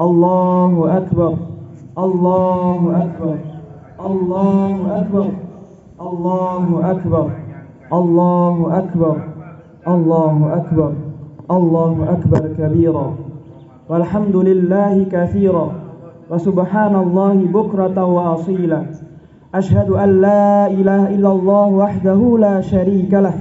Allahu Akbar, Allahu Akbar, Allahu Akbar, Allahu Akbar, Allahu Akbar, Allahu Akbar, Allahu Akbar kabira, walhamdulillahi katsira, wa subhanallahi bukratan wa asila. Ashhadu an la ilaha illallah wahdahu la syarika lah,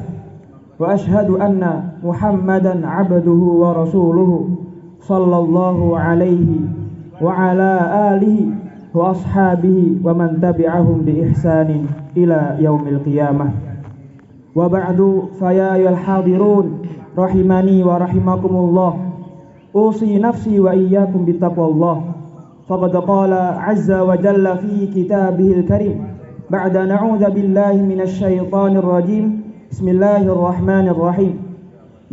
wa ashhadu anna Muhammadan abduhu wa rasuluhu sallallahu alaihi wa ala alihi wa ashabihi wa man tabi'ahum bi ihsanin ila yaumil qiyamah. Wa ba'du, fa ya ayyuhal hadirun rahimani wa rahimakumullah, usi nafsi wa iyyakum bittaqwallah. Faqad qala azza wa jalla fi kitabihil karim ba'da na'udzu billahi minasy syaithanir rajim. Bismillahirrahmanirrahim.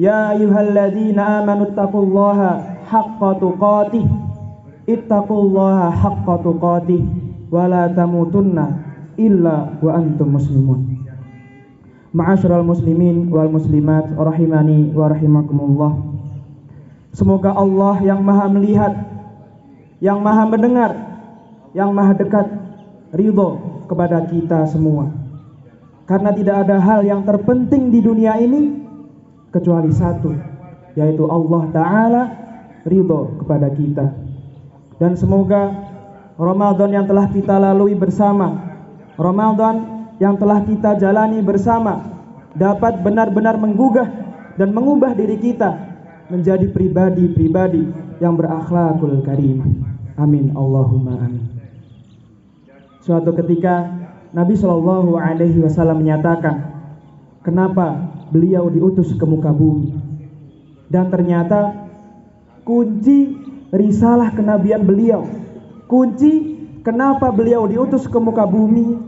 Ya ayyuhalladzina amanu taqullaha haqqa tuqatih, ittaqullaha haqqa tuqatih, wa la tamutunna illa wa antum muslimun. Ma'asyiral muslimin wal muslimat rahimani wa rahimakumullah. Semoga Allah yang maha melihat, yang maha mendengar, yang maha dekat, ridho kepada kita semua. Karena tidak ada hal yang terpenting di dunia ini kecuali satu, yaitu Allah Ta'ala ridho kepada kita. Dan semoga Ramadan yang telah kita lalui bersama, Ramadan yang telah kita jalani bersama, dapat benar-benar menggugah dan mengubah diri kita menjadi pribadi-pribadi yang berakhlakul karimah. Amin Allahumma amin. Suatu ketika Nabi Shallallahu Alaihi Wasallam menyatakan, kenapa beliau diutus ke muka bumi? Dan ternyata kunci risalah kenabian beliau, kunci kenapa beliau diutus ke muka bumi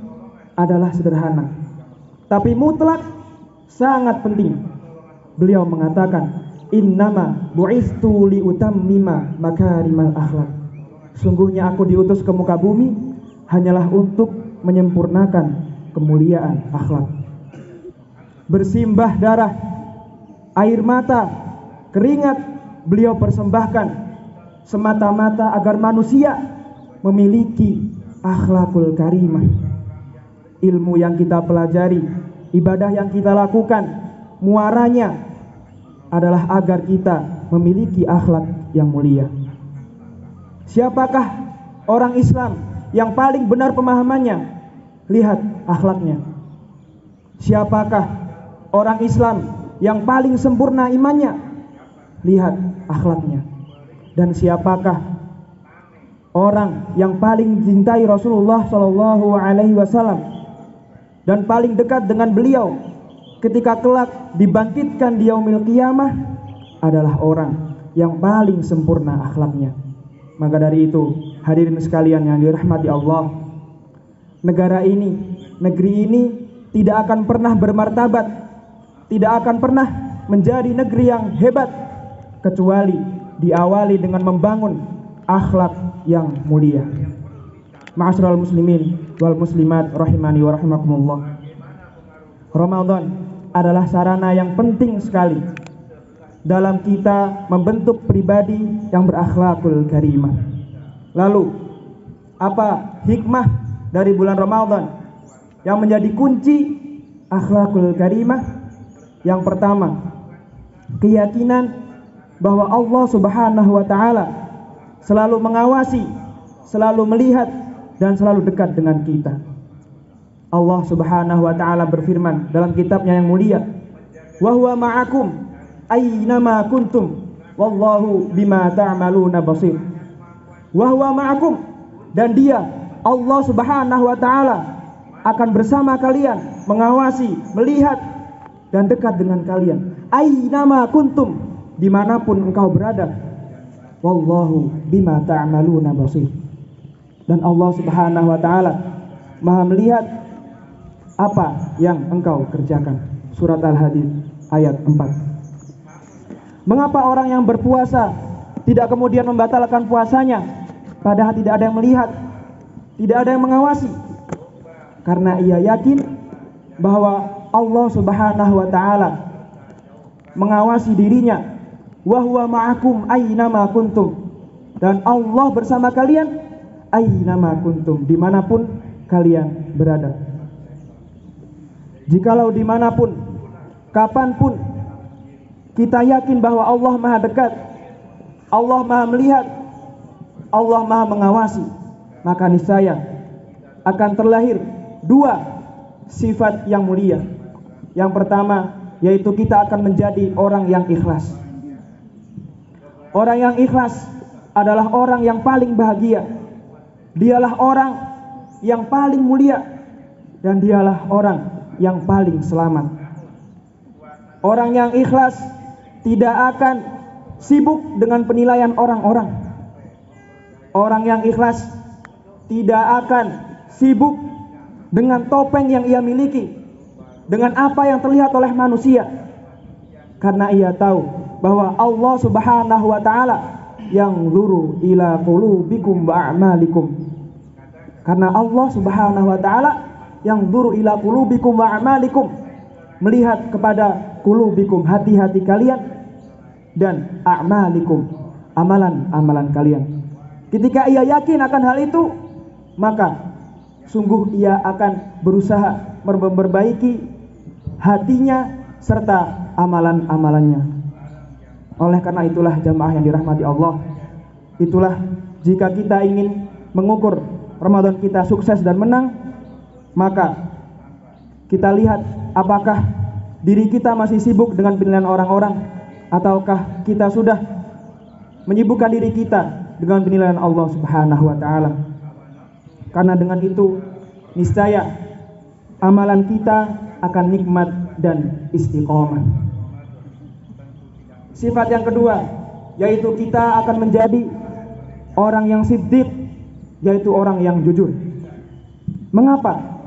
adalah sederhana, tapi mutlak, sangat penting. Beliau mengatakan, innama bu'istu liutammima makarimal akhlak. Sungguhnya aku diutus ke muka bumi hanyalah untuk menyempurnakan kemuliaan akhlak. Bersimbah darah, air mata, keringat beliau persembahkan semata-mata agar manusia memiliki akhlakul karimah. Ilmu yang kita pelajari, ibadah yang kita lakukan, muaranya adalah agar kita memiliki akhlak yang mulia. Siapakah orang Islam yang paling benar pemahamannya? Lihat akhlaknya. Siapakah orang Islam yang paling sempurna imannya? Lihat akhlaknya. Dan siapakah orang yang paling cintai Rasulullah Shallallahu Alaihi Wasallam dan paling dekat dengan beliau ketika kelak dibangkitkan di yaumil qiyamah? Adalah orang yang paling sempurna akhlaknya. Maka dari itu, hadirin sekalian yang dirahmati Allah, negara ini, negeri ini tidak akan pernah bermartabat, tidak akan pernah menjadi negeri yang hebat kecuali diawali dengan membangun akhlak yang mulia. Ma'asyiral muslimin wal muslimat rahimani wa rahimakumullah. Ramadan adalah sarana yang penting sekali dalam kita membentuk pribadi yang berakhlakul karimah. Lalu, apa hikmah dari bulan Ramadan yang menjadi kunci akhlakul karimah? Yang pertama, keyakinan bahwa Allah Subhanahu wa taala selalu mengawasi, selalu melihat, dan selalu dekat dengan kita. Allah Subhanahu wa taala berfirman dalam kitabnya yang mulia, "Wa huwa ma'akum aynama kuntum wallahu bima ta'maluna basir." Wa huwa ma'akum, dan Dia Allah Subhanahu wa taala akan bersama kalian, mengawasi, melihat, dan dekat dengan kalian. Aynama kuntum, dimanapun engkau berada. Wallahu bima ta'maluna basir. Dan Allah Subhanahu wa taala Maha melihat apa yang engkau kerjakan. Surat Al-Hadid ayat 4. Mengapa orang yang berpuasa tidak kemudian membatalkan puasanya, padahal tidak ada yang melihat, tidak ada yang mengawasi? Karena ia yakin bahwa Allah Subhanahu wa taala mengawasi dirinya. Wa huwa ma'akum aynama kuntum. dan Allah bersama kalian ainama kuntum, dimanapun kalian berada. Jikalau dimanapun, kapanpun kita yakin bahwa Allah Maha dekat, Allah Maha melihat, Allah Maha mengawasi, maka niscaya akan terlahir dua sifat yang mulia. Yang pertama, yaitu kita akan menjadi orang yang ikhlas. Orang yang ikhlas adalah orang yang paling bahagia. Dialah orang yang paling mulia, dan dialah orang yang paling selamat. Orang yang ikhlas tidak akan sibuk dengan penilaian orang-orang. Orang yang ikhlas tidak akan sibuk dengan topeng yang ia miliki, dengan apa yang terlihat oleh manusia, karena ia tahu bahwa Allah Subhanahu wa taala yang zuru ila qulubikum wa a'malikum. Karena Allah Subhanahu wa taala yang zuru ila qulubikum wa a'malikum, melihat kepada qulubikum, hati-hati kalian, dan a'malikum, amalan-amalan kalian. Ketika ia yakin akan hal itu, maka sungguh ia akan berusaha memperbaiki hatinya serta amalan-amalannya. Oleh karena itulah jamaah yang dirahmati Allah, itulah jika kita ingin mengukur Ramadan kita sukses dan menang, maka kita lihat apakah diri kita masih sibuk dengan penilaian orang-orang, ataukah kita sudah menyibukkan diri kita dengan penilaian Allah Subhanahu wa taala. Karena dengan itu niscaya amalan kita akan nikmat dan istiqomah. Sifat yang kedua, yaitu kita akan menjadi orang yang siddiq, yaitu orang yang jujur. Mengapa?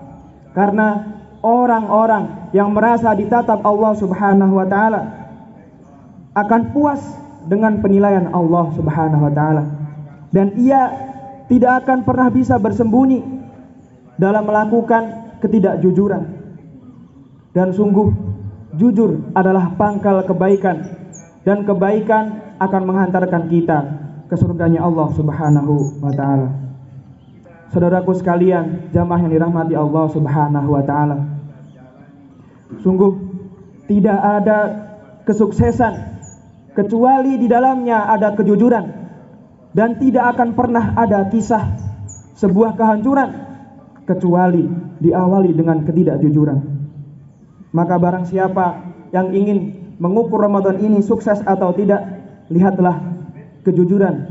Karena orang-orang yang merasa ditatap Allah Subhanahu wa taala akan puas dengan penilaian Allah Subhanahu wa taala, dan ia tidak akan pernah bisa bersembunyi dalam melakukan ketidakjujuran. Dan sungguh jujur adalah pangkal kebaikan, dan kebaikan akan menghantarkan kita ke surganya Allah Subhanahu wa taala. Saudaraku sekalian, jamaah yang dirahmati Allah Subhanahu wa taala, sungguh tidak ada kesuksesan kecuali di dalamnya ada kejujuran, dan tidak akan pernah ada kisah sebuah kehancuran kecuali diawali dengan ketidakjujuran. Maka barang siapa yang ingin mengukur Ramadan ini sukses atau tidak, lihatlah kejujuran